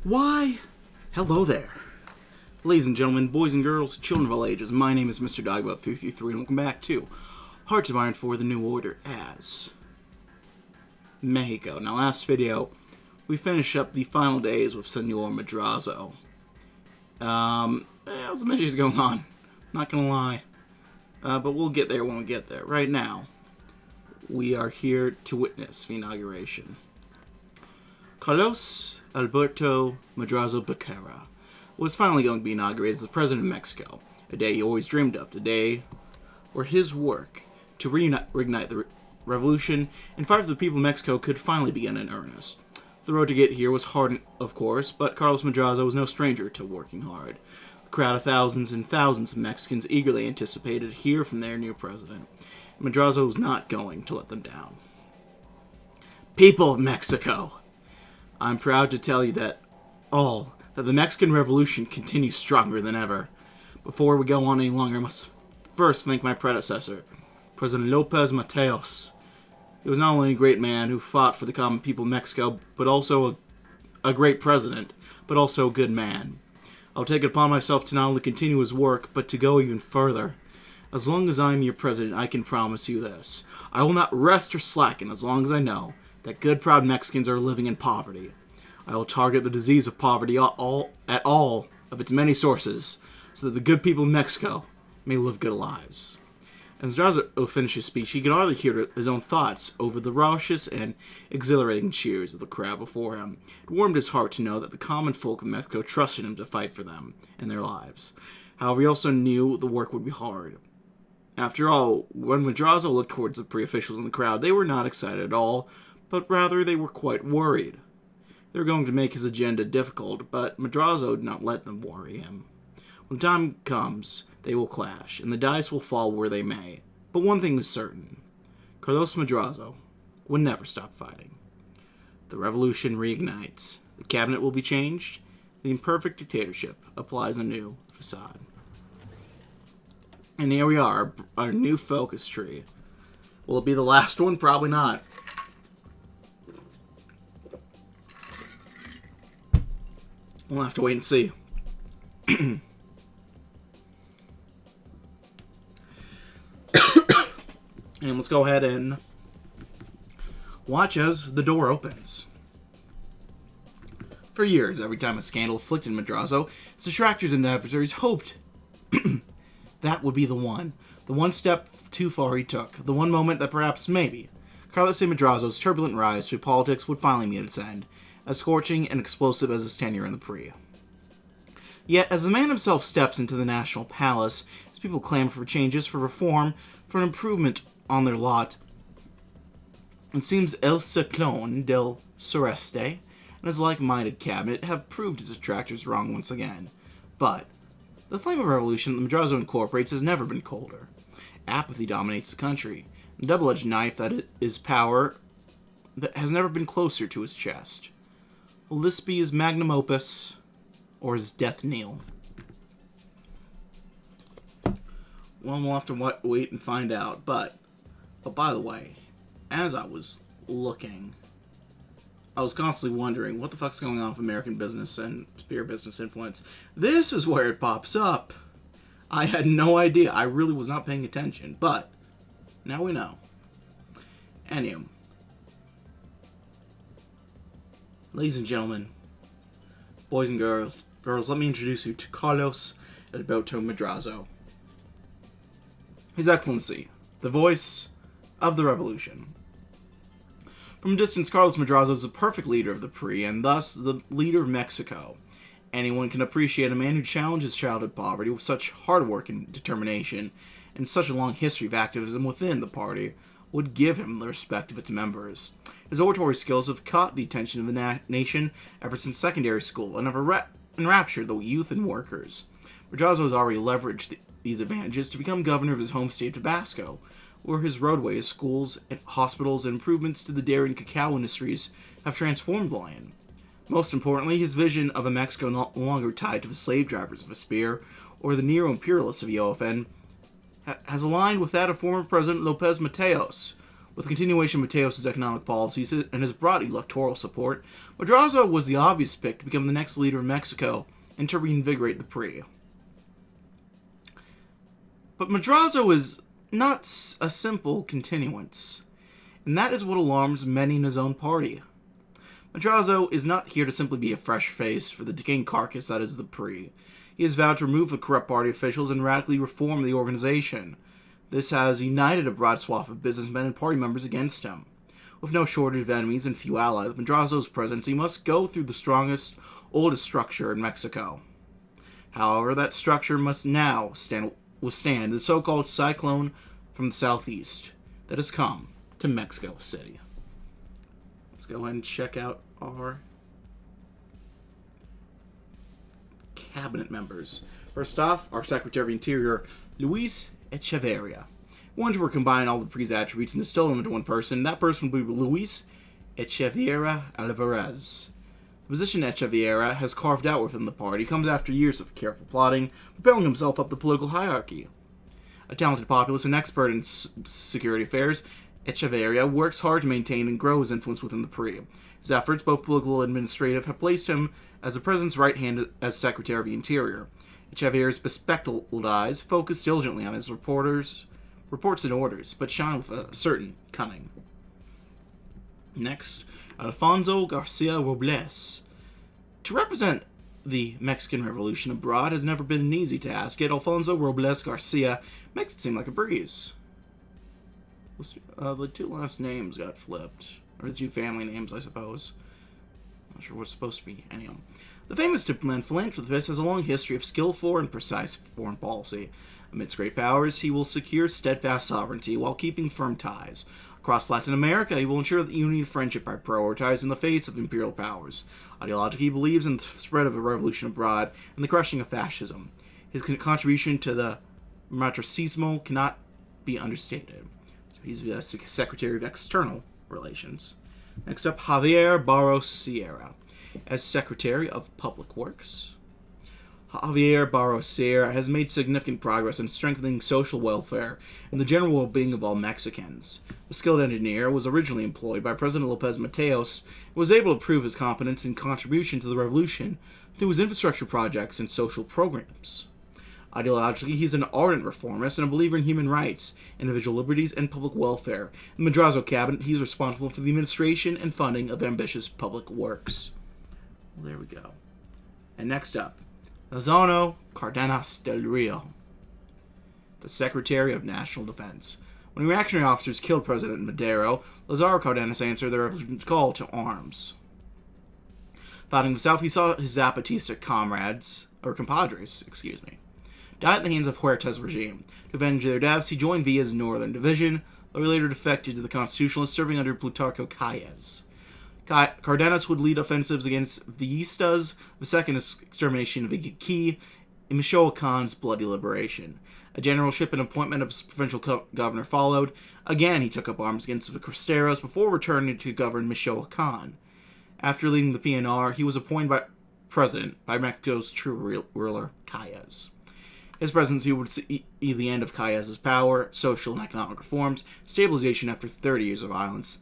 Why, hello there. Ladies and gentlemen, boys and girls, children of all ages, my name is Mr. Dictatorship, and welcome back to Hearts of Iron for the New Order as Mexico. Now, last video, we finished up the final days with Senor Madrazo. There was some issues going on, not gonna lie. But we'll get there when we get there. Right now, we are here to witness the inauguration. Carlos Alberto Madrazo Becerra was finally going to be inaugurated as the President of Mexico, a day he always dreamed of, a day where his work to reignite the revolution and fight for the people of Mexico could finally begin in earnest. The road to get here was hard, of course, but Carlos Madrazo was no stranger to working hard. The crowd of thousands and thousands of Mexicans eagerly anticipated to hear from their new president. Madrazo was not going to let them down. People of Mexico, I'm proud to tell you that the Mexican Revolution continues stronger than ever. Before we go on any longer, I must first thank my predecessor, President Lopez Mateos. He was not only a great man who fought for the common people of Mexico, but also a great president, but also a good man. I'll take it upon myself to not only continue his work, but to go even further. As long as I am your president, I can promise you this. I will not rest or slacken as long as I know that good, proud Mexicans are living in poverty. I will target the disease of poverty at all of its many sources, so that the good people of Mexico may live good lives. As Madrazo finished his speech, he could hardly hear his own thoughts over the raucous and exhilarating cheers of the crowd before him. It warmed his heart to know that the common folk of Mexico trusted him to fight for them and their lives. However, he also knew the work would be hard. After all, when Madrazo looked towards the pre-officials in the crowd, they were not excited at all, but rather they were quite worried. They were going to make his agenda difficult, but Madrazo did not let them worry him. When the time comes, they will clash, and the dice will fall where they may. But one thing is certain. Carlos Madrazo would never stop fighting. The revolution reignites. The cabinet will be changed. The imperfect dictatorship applies a new facade. And here we are, our new focus tree. Will it be the last one? Probably not. We'll have to wait and see. And let's go ahead and watch as the door opens. For years, every time a scandal afflicted Madrazo, his detractors and adversaries hoped that would be the one step too far he took, the one moment that perhaps, maybe, Carlos Madrazo's turbulent rise through politics would finally meet its end, as scorching and explosive as his tenure in the Pre. Yet, as the man himself steps into the National Palace, his people clamor for changes, for reform, for an improvement on their lot, it seems El Ciclón del Sureste and his like-minded cabinet have proved his detractors wrong once again. But the flame of revolution that Madrazo incorporates has never been colder. Apathy dominates the country. The double-edged knife that is power that has never been closer to his chest. Will this be his magnum opus, or his death knell? Well, we'll have to wait and find out. But by the way, as I was looking, I was constantly wondering what the fuck's going on with American business and spear business influence. This is where it pops up. I had no idea. I really was not paying attention, but now we know. Anyway, ladies and gentlemen, boys and girls, let me introduce you to Carlos Alberto Madrazo. His Excellency, the voice of the revolution. From a distance, Carlos Madrazo is the perfect leader of the Pre, and thus the leader of Mexico. Anyone can appreciate a man who challenges childhood poverty with such hard work and determination, and such a long history of activism within the party, would give him the respect of its members. His oratory skills have caught the attention of the nation ever since secondary school, and have enraptured the youth and workers. Madrazo has already leveraged these advantages to become governor of his home state of Tabasco, where his roadways, schools, hospitals, and improvements to the dairy and cacao industries have transformed the land. Most importantly, his vision of a Mexico no longer tied to the slave drivers of a spear or the neo-imperialists of Yofen has aligned with that of former President Lopez Mateos, With the continuation of Mateos' economic policies and his broad electoral support, Madrazo was the obvious pick to become the next leader of Mexico and to reinvigorate the PRI. But Madrazo is not a simple continuance, and that is what alarms many in his own party. Madrazo is not here to simply be a fresh face for the decaying carcass that is the PRI. He has vowed to remove the corrupt party officials and radically reform the organization. This has united a broad swath of businessmen and party members against him. With no shortage of enemies and few allies, Madrazo's presidency must go through the strongest, oldest structure in Mexico. However, that structure must now withstand the so-called cyclone from the southeast that has come to Mexico City. Let's go ahead and check out our cabinet members. First off, our Secretary of Interior, Luis Echeverria. Once we combine all the PRI's attributes and distill them into one person, that person will be Luis Echeverria Alvarez. The position Echeverria has carved out within the party comes after years of careful plotting, propelling himself up the political hierarchy. A talented populist and expert in security affairs, Echeverria works hard to maintain and grow his influence within the PRI. His efforts, both political and administrative, have placed him as the president's right hand as Secretary of the Interior. Echeverria's bespectacled eyes focus diligently on his reports and orders, but shine with a certain cunning. Next, Alfonso Garcia Robles. To represent the Mexican Revolution abroad has never been an easy task, yet Alfonso Robles Garcia makes it seem like a breeze. The two last names got flipped. Or the two family names, I suppose. Not sure what's supposed to be any of them. The famous diplomat philanthropist has a long history of skillful and precise foreign policy. Amidst great powers, he will secure steadfast sovereignty while keeping firm ties. Across Latin America, he will ensure the unity and friendship by prioritizing the face of imperial powers. Ideologically, he believes in the spread of a revolution abroad and the crushing of fascism. His contribution to the matricismo cannot be understated. He's the Secretary of External Relations. Next up, Javier Barros Sierra. As Secretary of Public Works, Javier Barros Sierra has made significant progress in strengthening social welfare and the general well-being of all Mexicans. The skilled engineer was originally employed by President Lopez Mateos and was able to prove his competence and contribution to the revolution through his infrastructure projects and social programs. Ideologically, he's an ardent reformist and a believer in human rights, individual liberties, and public welfare. In the Madrazo cabinet, he's responsible for the administration and funding of ambitious public works. Well, there we go. And next up, Lozano Cardenas del Rio, the Secretary of National Defense. When reactionary officers killed President Madero, Lozano Cardenas answered the revolution's call to arms. Fighting the South, he saw his Zapatista compadres, died at the hands of Huerta's regime. To avenge their deaths, he joined Villa's Northern Division, though he later defected to the Constitutionalists, serving under Plutarco Calles. Cardenas would lead offensives against Villistas, the second extermination of Iquique, and Michoacan's bloody liberation. A generalship and appointment of provincial governor followed. Again, he took up arms against the Cristeros before returning to govern Michoacan. After leading the PNR, he was appointed president by Mexico's true ruler, Calles. His presidency would see the end of Calles' power, social and economic reforms, stabilization after 30 years of violence,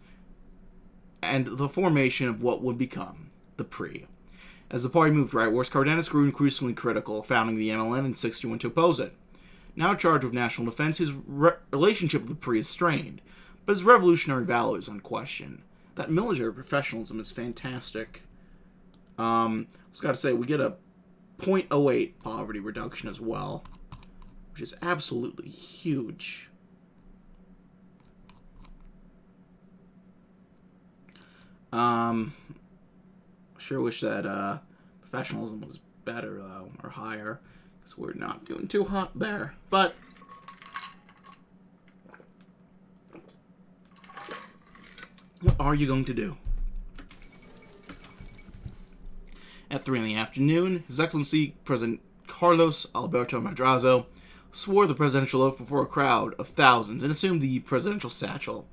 and the formation of what would become the PRI. As the party moved rightwards, Cardenas grew increasingly critical, founding the MLN in '61 to oppose it. Now charged with national defense, his relationship with the PRI is strained, but his revolutionary value is unquestioned. That military professionalism is fantastic. I was got to say, we get a 0.08 poverty reduction as well, which is absolutely huge. Sure wish that professionalism was better though, or higher, because we're not doing too hot there. But what are you going to do? At 3 in the afternoon, His Excellency President Carlos Alberto Madrazo swore the presidential oath before a crowd of thousands and assumed the presidential satchel.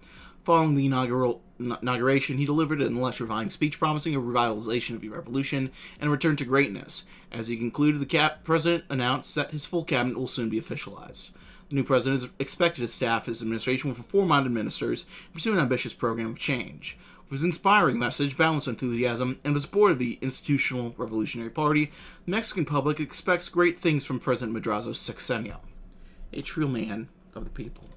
Following the inauguration, he delivered an electrifying speech promising a revitalization of the revolution and a return to greatness. As he concluded, the president announced that his full cabinet will soon be officialized. The new president is expected to staff his administration with reform-minded ministers and pursue an ambitious program of change. With his inspiring message, balanced enthusiasm, and the support of the Institutional Revolutionary Party, the Mexican public expects great things from President Madrazo's sexennial. A true man of the people.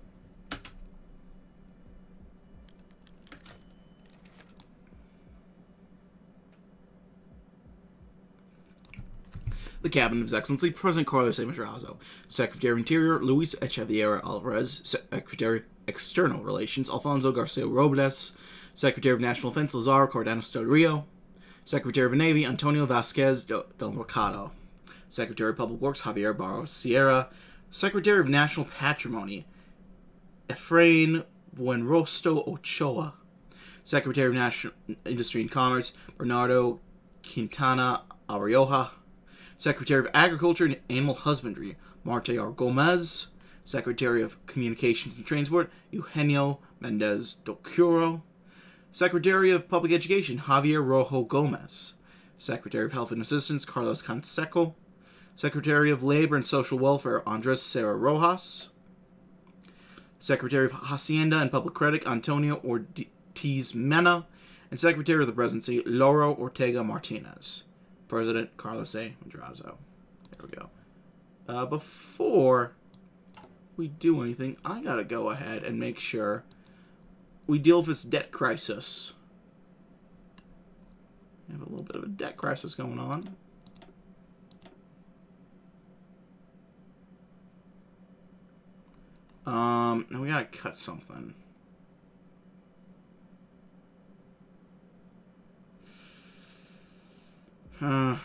The Cabinet of His Excellency President Carlos A. Madrazo, Secretary of Interior Luis Echeverria Alvarez, Secretary of External Relations Alfonso Garcia Robles, Secretary of National Defense Lazaro Cardenas del Rio, Secretary of the Navy Antonio Vasquez del Mercado, Secretary of Public Works Javier Barros Sierra, Secretary of National Patrimony Efrain Buenrostro Ochoa, Secretary of National Industry and Commerce Bernardo Quintana Arioja, Secretary of Agriculture and Animal Husbandry Marte R. Gomez, Secretary of Communications and Transport Eugenio Mendez do Curo, Secretary of Public Education Javier Rojo Gomez, Secretary of Health and Assistance Carlos Canseco, Secretary of Labor and Social Welfare Andres Serra Rojas, Secretary of Hacienda and Public Credit Antonio Ortiz Mena, and Secretary of the Presidency Lauro Ortega Martinez. President Carlos A. Madrazo. There we go. Before we do anything, I gotta go ahead and make sure we deal with this debt crisis. We have a little bit of a debt crisis going on. Now we gotta cut something. Probably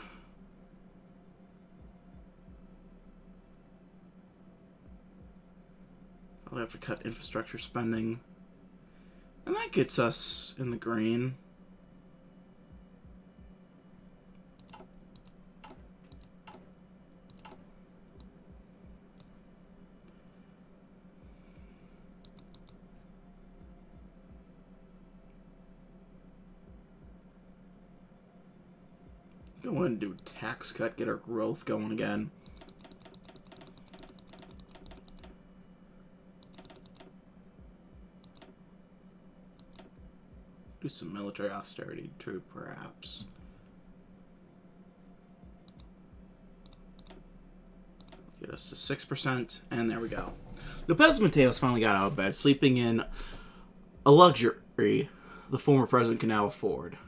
have to cut infrastructure spending. And that gets us in the green. Go ahead and do a tax cut, get our growth going again. Do some military austerity too, perhaps. Get us to 6%, and there we go. Lopez Mateos finally got out of bed, sleeping in a luxury the former president can now afford.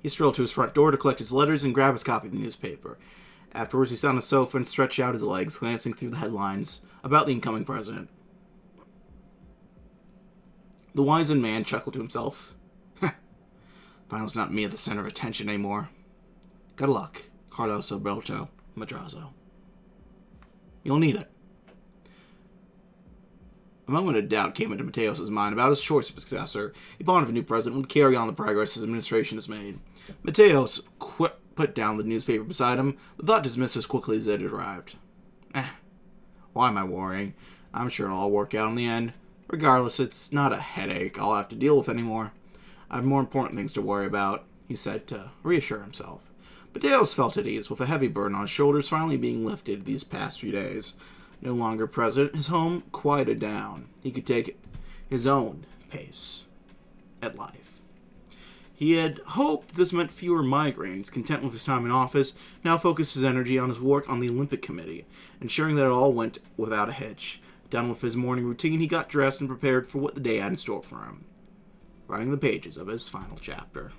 He strolled to his front door to collect his letters and grab his copy of the newspaper. Afterwards, he sat on the sofa and stretched out his legs, glancing through the headlines about the incoming president. The wizened man chuckled to himself. Finally, it's not me at the center of attention anymore. Good luck, Carlos Alberto Madrazo. You'll need it. A moment of doubt came into Mateos' mind about his choice of successor. He pondered if a new president would carry on the progress his administration has made. Mateos put down the newspaper beside him, the thought dismissed as quickly as it had arrived. Why am I worrying? I'm sure it'll all work out in the end. Regardless, it's not a headache I'll have to deal with anymore. I have more important things to worry about, he said to reassure himself. Mateos felt at ease, with a heavy burden on his shoulders finally being lifted these past few days. No longer president, his home quieted down. He could take his own pace at life. He had hoped this meant fewer migraines. Content with his time in office, now focused his energy on his work on the Olympic Committee, ensuring that it all went without a hitch. Done with his morning routine, he got dressed and prepared for what the day had in store for him, writing the pages of his final chapter.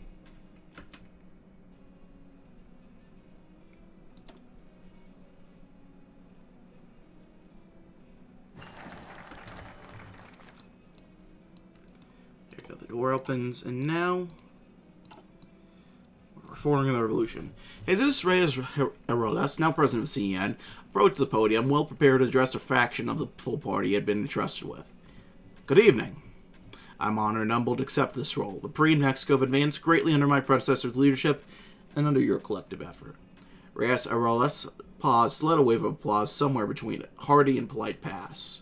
There we go, the door opens, and now we're reforming the revolution. Jesus Reyes Heroles, now president of CEN, approached the podium, well prepared to address a fraction of the full party he had been entrusted with. Good evening. I'm honored and humbled to accept this role. The PRI in Mexico have advanced greatly under my predecessor's leadership and under your collective effort. Reyes Heroles paused to let a wave of applause somewhere between a hearty and polite pass.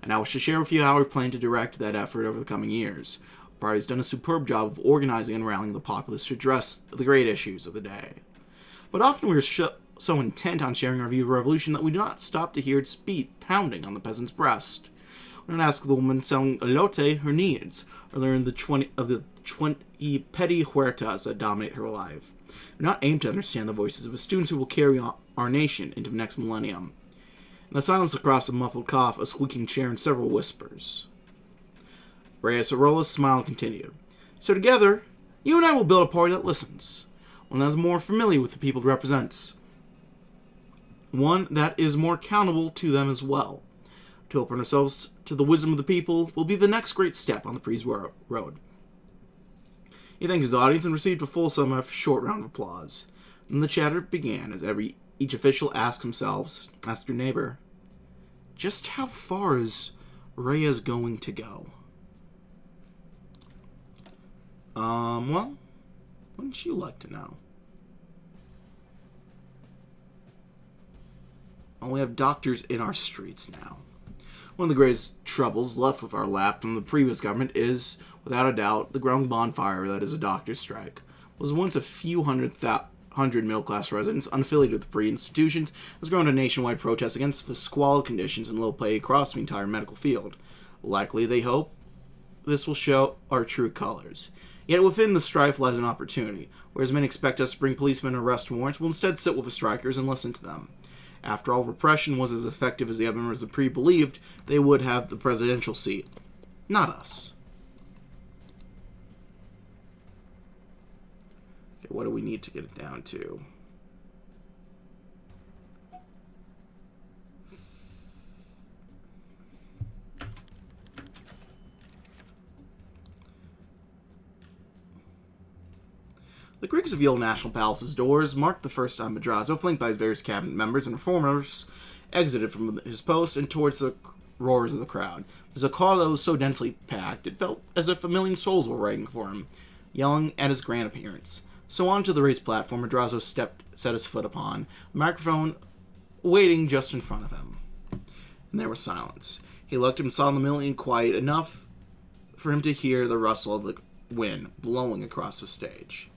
I now wish to share with you how we plan to direct that effort over the coming years. Our party has done a superb job of organizing and rallying the populace to address the great issues of the day. But often we are so intent on sharing our view of revolution that we do not stop to hear its beat pounding on the peasant's breast. We don't ask the woman selling elote her needs, or learn the 20 petty huertas that dominate her life. We do not aim to understand the voices of the students who will carry our nation into the next millennium. In the silence across a muffled cough, a squeaking chair, and several whispers, Reyes Arola's smile continued. So together, you and I will build a party that listens, one that is more familiar with the people it represents, one that is more accountable to them as well. To open ourselves to the wisdom of the people will be the next great step on the Pre's road. He thanked his audience and received a fulsome, short round of applause. Then the chatter began as each official asked your neighbor, just how far is Reyes going to go? Well, wouldn't you like to know? Well, we have doctors in our streets now. One of the greatest troubles left with our lap from the previous government is, without a doubt, the growing bonfire that is a doctor's strike. It was once a few hundred middle-class residents unaffiliated with the pre-institutions has grown to nationwide protests against the squalid conditions and low pay across the entire medical field. Likely, they hope, this will show our true colors. Yet within the strife lies an opportunity, whereas many expect us to bring policemen and arrest warrants, we'll instead sit with the strikers and listen to them. After all, repression was as effective as the other members of the Pre believed they would have the presidential seat. Not us. Okay, what do we need to get it down to? The Greeks of Yale National Palace's doors marked the first time Madrazo, flanked by his various cabinet members and reformers, exited from his post and towards the roars of the crowd. The Zocalo was so densely packed, it felt as if a million souls were waiting for him, yelling at his grand appearance. So onto the raised platform Madrazo set his foot upon, the microphone waiting just in front of him. And there was silence. He looked and saw the million quiet enough for him to hear the rustle of the wind blowing across the stage.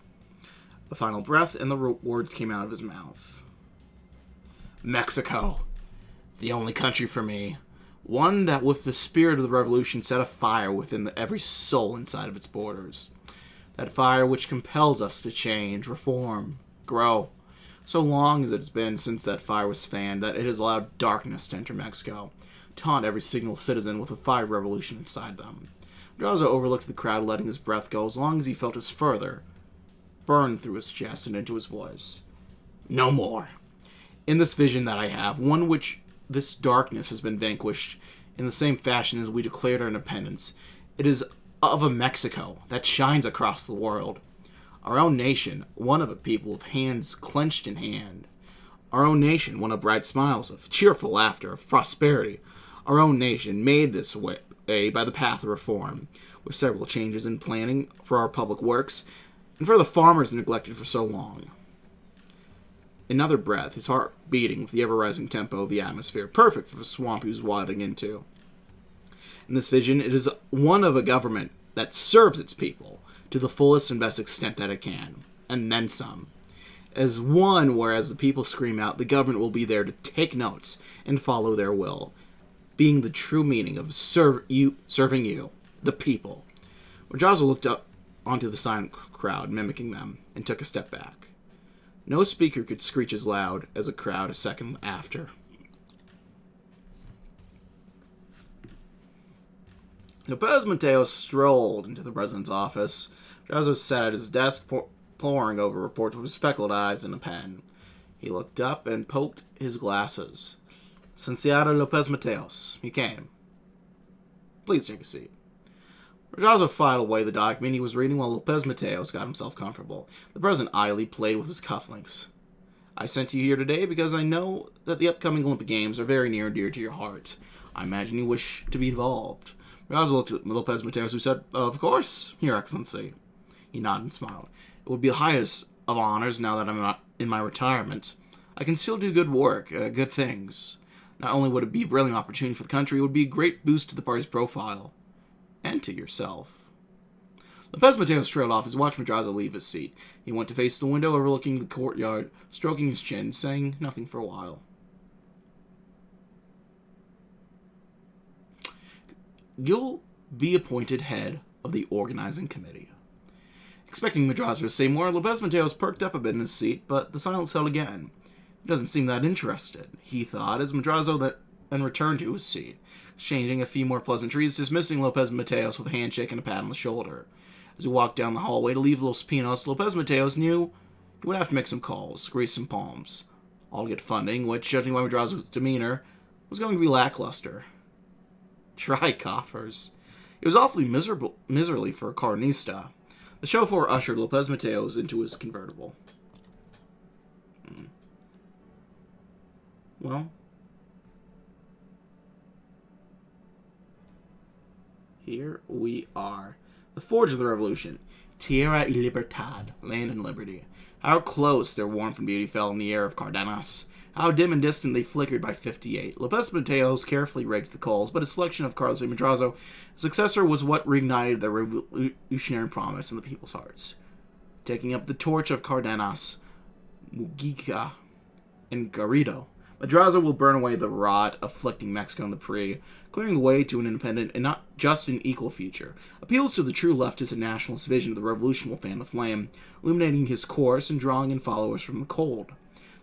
A final breath, and the words came out of his mouth. Mexico, the only country for me. One that with the spirit of the revolution set a fire within every soul inside of its borders. That fire which compels us to change, reform, grow. So long as it has been since that fire was fanned that it has allowed darkness to enter Mexico, to haunt every single citizen with a fire of revolution inside them. Madrazo overlooked the crowd, letting his breath go as long as he felt his further burned through his chest and into his voice. No more. In this vision that I have, one which this darkness has been vanquished in the same fashion as we declared our independence, it is of a Mexico that shines across the world. Our own nation, one of a people of hands clenched in hand. Our own nation, one of bright smiles, of cheerful laughter, of prosperity. Our own nation made this way by the path of reform, with several changes in planning for our public works, and for the farmers neglected for so long. Another breath, his heart beating with the ever-rising tempo of the atmosphere, perfect for the swamp he was wading into. In this vision, it is one of a government that serves its people to the fullest and best extent that it can, and then some. As one whereas the people scream out, the government will be there to take notes and follow their will, being the true meaning of serving you, the people. Madrazo looked up onto the silent crowd, mimicking them, and took a step back. No speaker could screech as loud as a crowd a second after. Lopez Mateos strolled into the president's office. Madrazo sat at his desk, poring over reports with his speckled eyes and a pen. He looked up and poked his glasses. Licenciado Lopez Mateos, you came. Please take a seat. Madrazo filed away the document he was reading while Lopez Mateos got himself comfortable. The president idly played with his cufflinks. I sent you here today because I know that the upcoming Olympic Games are very near and dear to your heart. I imagine you wish to be involved. Madrazo looked at Lopez Mateos, who said, Of course, Your Excellency. He nodded and smiled. It would be the highest of honors now that I'm not in my retirement. I can still do good work, good things. Not only would it be a brilliant opportunity for the country, it would be a great boost to the party's profile. And to yourself. Lopez Mateos trailed off as he watched Madrazo leave his seat. He went to face the window overlooking the courtyard, stroking his chin, saying nothing for a while. You'll be appointed head of the organizing committee. Expecting Madrazo to say more, Lopez Mateos perked up a bit in his seat, but the silence held again. He doesn't seem that interested, he thought, as Madrazo then returned to his seat, exchanging a few more pleasantries, dismissing Lopez Mateos with a handshake and a pat on the shoulder. As he walked down the hallway to leave Los Pinos, Lopez Mateos knew he would have to make some calls, grease some palms. All to get funding, which, judging by Madrazo's demeanor, was going to be lackluster. Dry coffers. It was awfully miserly for a carnista. The chauffeur ushered Lopez Mateos into his convertible. Well, here we are. The forge of the revolution. Tierra y Libertad. Land and liberty. How close their warmth and beauty fell in the air of Cardenas. How dim and distant they flickered by 58. Lopez Mateos carefully raked the coals, but his selection of Carlos A. Madrazo, his successor, was what reignited the revolutionary promise in the people's hearts. Taking up the torch of Cardenas, Mujica, and Garrido, Madrazo will burn away the rot afflicting Mexico in the PRI, clearing the way to an independent and not just an equal future. Appeals to the true leftist and nationalist vision of the revolution will fan the flame, illuminating his course and drawing in followers from the cold.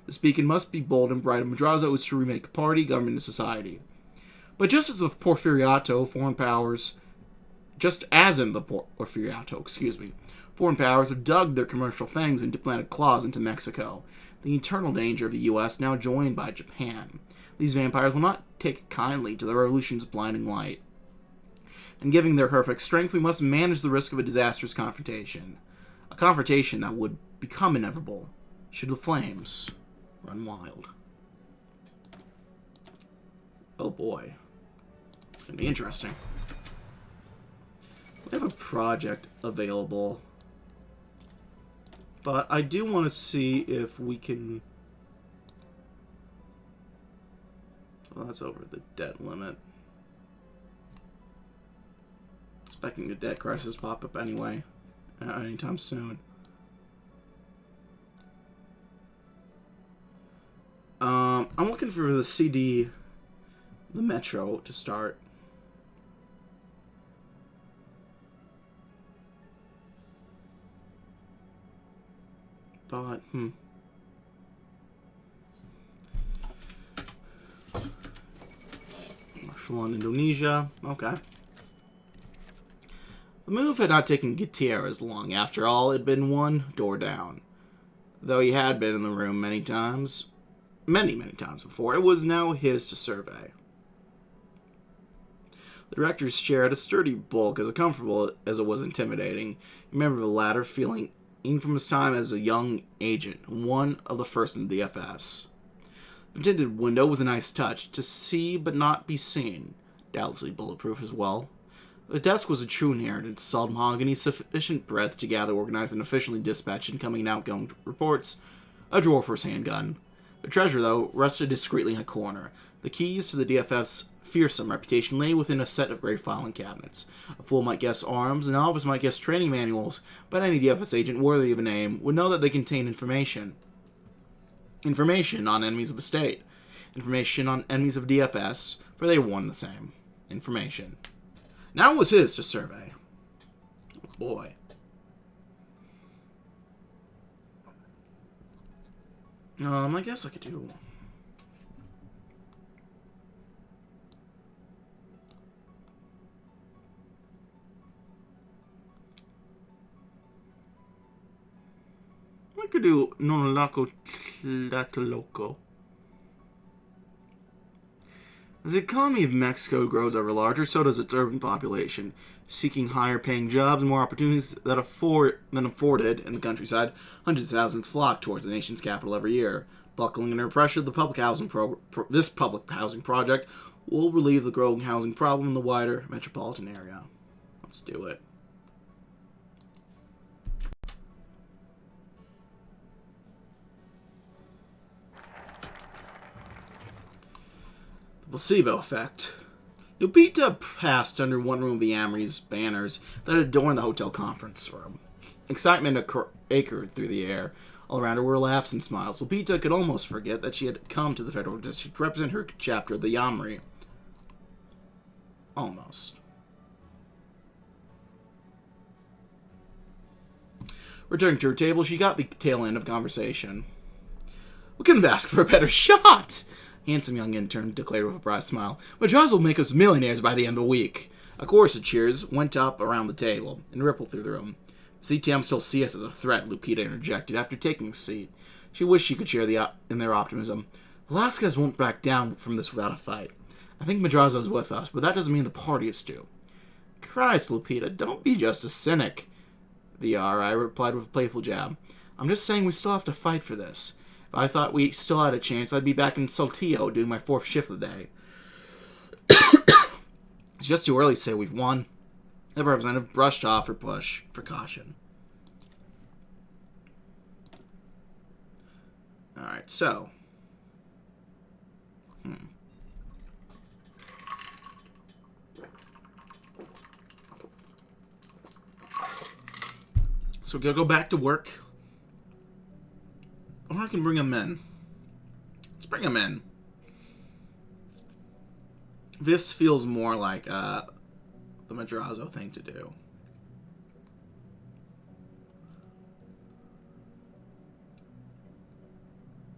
This beacon must be bold and bright, and Madrazo is to remake party, government, and society. But just as in the Porfiriato, foreign powers have dug their commercial fangs and diplomatic claws into Mexico, the eternal danger of the U.S. now joined by Japan. These vampires will not take kindly to the revolution's blinding light. In giving their perfect strength, we must manage the risk of a disastrous confrontation. A confrontation that would become inevitable should the flames run wild. Oh boy. It's going to be interesting. We have a project available, but I do want to see if we can... Well, that's over the debt limit. Expecting a debt crisis pop up anyway, anytime soon. I'm looking for the CD, the Metro, to start. But, Martial law in Indonesia. Okay. The move had not taken Gutierrez long. After all, it had been one door down. Though he had been in the room many times before, it was now his to survey. The director's chair had a sturdy bulk, as comfortable as it was intimidating. He remembered the latter feeling even from his time as a young agent, one of the first in the DFS. The tinted window was a nice touch, to see but not be seen, doubtlessly bulletproof as well. The desk was a true inheritance, solid mahogany, sufficient breadth to gather, organize, and efficiently dispatch incoming and outgoing reports, a drawer for his handgun. The treasure, though, rested discreetly in a corner. The keys to the DFF's fearsome reputation lay within a set of great filing cabinets. A fool might guess arms, a novice might guess training manuals, but any DFS agent worthy of a name would know that they contain information. Information on enemies of the state. Information on enemies of DFS, for they were one and the same. Information. Now it was his to survey. Oh boy. I guess I could do... I could do Non Loco Tlatelolco. As the economy of Mexico grows ever larger, so does its urban population. Seeking higher-paying jobs and more opportunities than afforded in the countryside, hundreds of thousands flock towards the nation's capital every year. Buckling under pressure, the public housing this public housing project will relieve the growing housing problem in the wider metropolitan area. Let's do it. The placebo effect. Lupita passed under one room of the Amory's banners that adorned the hotel conference room. Excitement acred through the air. All around her were laughs and smiles. Lupita could almost forget that she had come to the Federal District to represent her chapter of the Amory. Almost. Returning to her table, she got the tail end of conversation. "We couldn't ask for a better shot!" Handsome young intern declared with a bright smile. "Madrazo will make us millionaires by the end of the week." A chorus of cheers went up around the table and rippled through the room. "CTM still see us as a threat," Lupita interjected after taking a seat. She wished she could share in their optimism. "Velasquez won't back down from this without a fight. I think Madrazo's with us, but that doesn't mean the party is due." "Christ, Lupita, don't be just a cynic." The RI replied with a playful jab. "I'm just saying we still have to fight for this. If I thought we still had a chance, I'd be back in Saltillo doing my 4th shift of the day." "It's just too early to say we've won." The representative brushed off her push for caution. Alright, so. So we're going to go back to work. Or I can bring him in. Let's bring him in. This feels more like the Madrazo thing to do.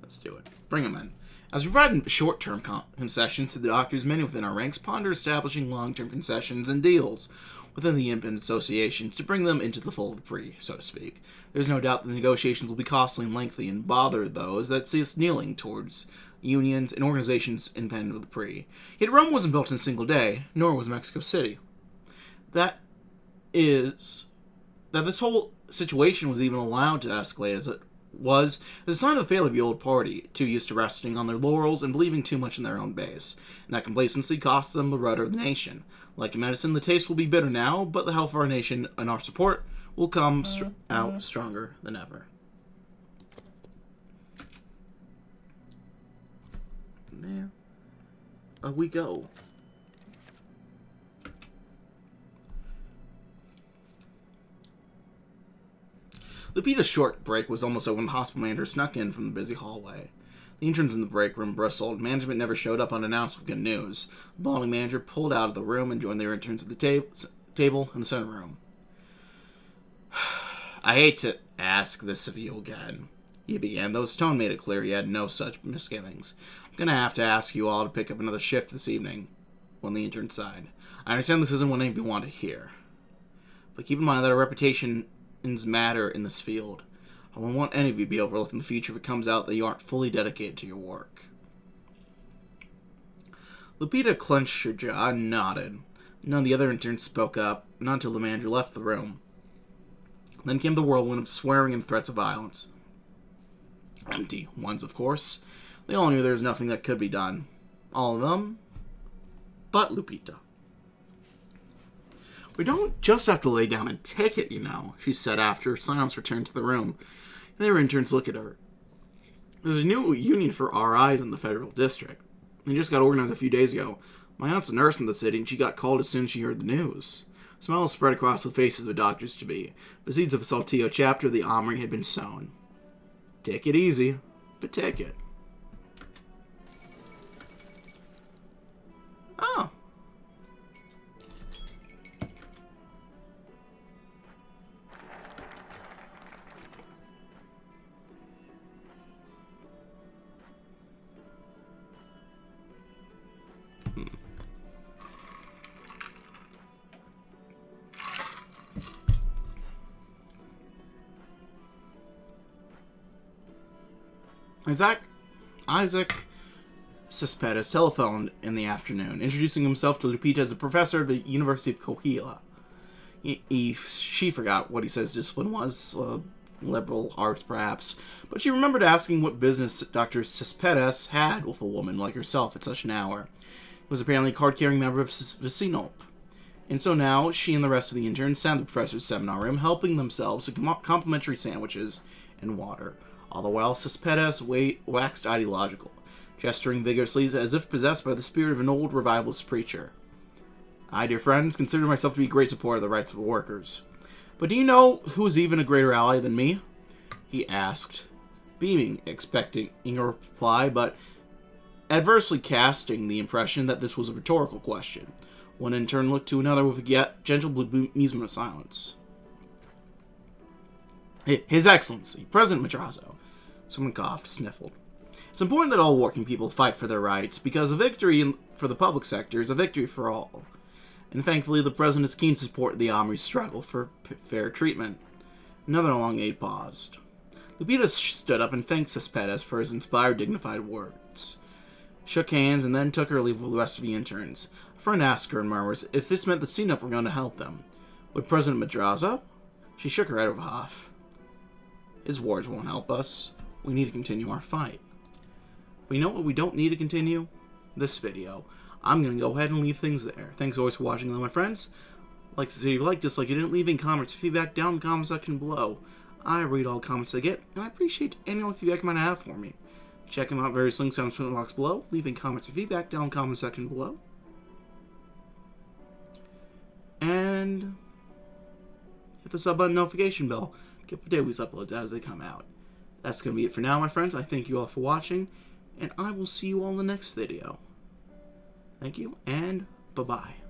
Let's do it. Bring him in. As we provide short-term concessions to the doctors, many within our ranks ponder establishing long-term concessions and deals within the imp and associations to bring them into the fold of the pre, so to speak. There's no doubt that the negotiations will be costly and lengthy and bother those that see us kneeling towards unions and organizations independent of the pre. Yet Rome wasn't built in a single day, nor was Mexico City. That this whole situation was even allowed to escalate as it was a sign of the failure of the old party, too used to resting on their laurels and believing too much in their own base. And that complacency cost them the rudder of the nation. Like in medicine, the taste will be bitter now, but the health of our nation and our support will come out stronger than ever. There we go. Lupita's short break was almost over when the hospital manager snuck in from the busy hallway. The interns in the break room bristled. Management never showed up unannounced with good news. The balding manager pulled out of the room and joined their interns at the table in the center room. "I hate to ask this of you again," he began, though his tone made it clear he had no such misgivings. "I'm going to have to ask you all to pick up another shift this evening," when the intern sighed. "I understand this isn't what any of you want to hear. But keep in mind that our reputations matter in this field. I won't want any of you to be overlooked in the future if it comes out that you aren't fully dedicated to your work." Lupita clenched her jaw and nodded. None of the other interns spoke up, not until the manager left the room. Then came the whirlwind of swearing and threats of violence. Empty ones, of course. They all knew there was nothing that could be done. All of them, but Lupita. "We don't just have to lay down and take it, you know," she said after silence returned to the room. And their interns looked at her. "There's a new union for RIs in the Federal District. They just got organized a few days ago. My aunt's a nurse in the city, and she got called as soon as she heard the news." Smiles spread across the faces of the doctors-to-be. The seeds of a Saltillo chapter of the Armory had been sown. Take it easy, but take it. Oh. Isaac Cespedes telephoned in the afternoon, introducing himself to Lupita as a professor at the University of Coahuila. She forgot what he said his discipline was, liberal arts perhaps, but she remembered asking what business Dr. Cespedes had with a woman like herself at such an hour. He was apparently a card-carrying member of Vecinop. And so now, she and the rest of the interns sat in the professor's seminar room, helping themselves to complimentary sandwiches and water. All the while, Cespedes waxed ideological, gesturing vigorously as if possessed by the spirit of an old revivalist preacher. I, dear friends, consider myself to be a great supporter of the rights of the workers. But do you know who is even a greater ally than me? He asked, beaming, expecting a reply, but adversely casting the impression that this was a rhetorical question. One in turn looked to another with a gentle amusement of silence. His Excellency, President Madrazo. Someone coughed, sniffled. It's important that all working people fight for their rights, because a victory for the public sector is a victory for all. And thankfully, the President is keen to support the Army's struggle for fair treatment. Another elongated paused. Lupita stood up and thanked Cespedes for his inspired, dignified words. Shook hands and then took her leave with the rest of the interns. A friend asked her in murmurs if this meant the CNO were going to help them. Would President Madrazo? She shook her head with a huff. His words won't help us. We need to continue our fight. But you know what we don't need to continue? This video. I'm going to go ahead and leave things there. Thanks always for watching, though, my friends. Like to see if you like, dislike, you didn't leave any comments, feedback down in the comment section below. I read all the comments I get, and I appreciate any feedback you might have for me. Check them out, various links down in the description box below, leaving comments and feedback down in the comment section below. And hit the sub button notification bell. Get the daily uploads as they come out. That's going to be it for now, my friends. I thank you all for watching, and I will see you all in the next video. Thank you, and bye-bye.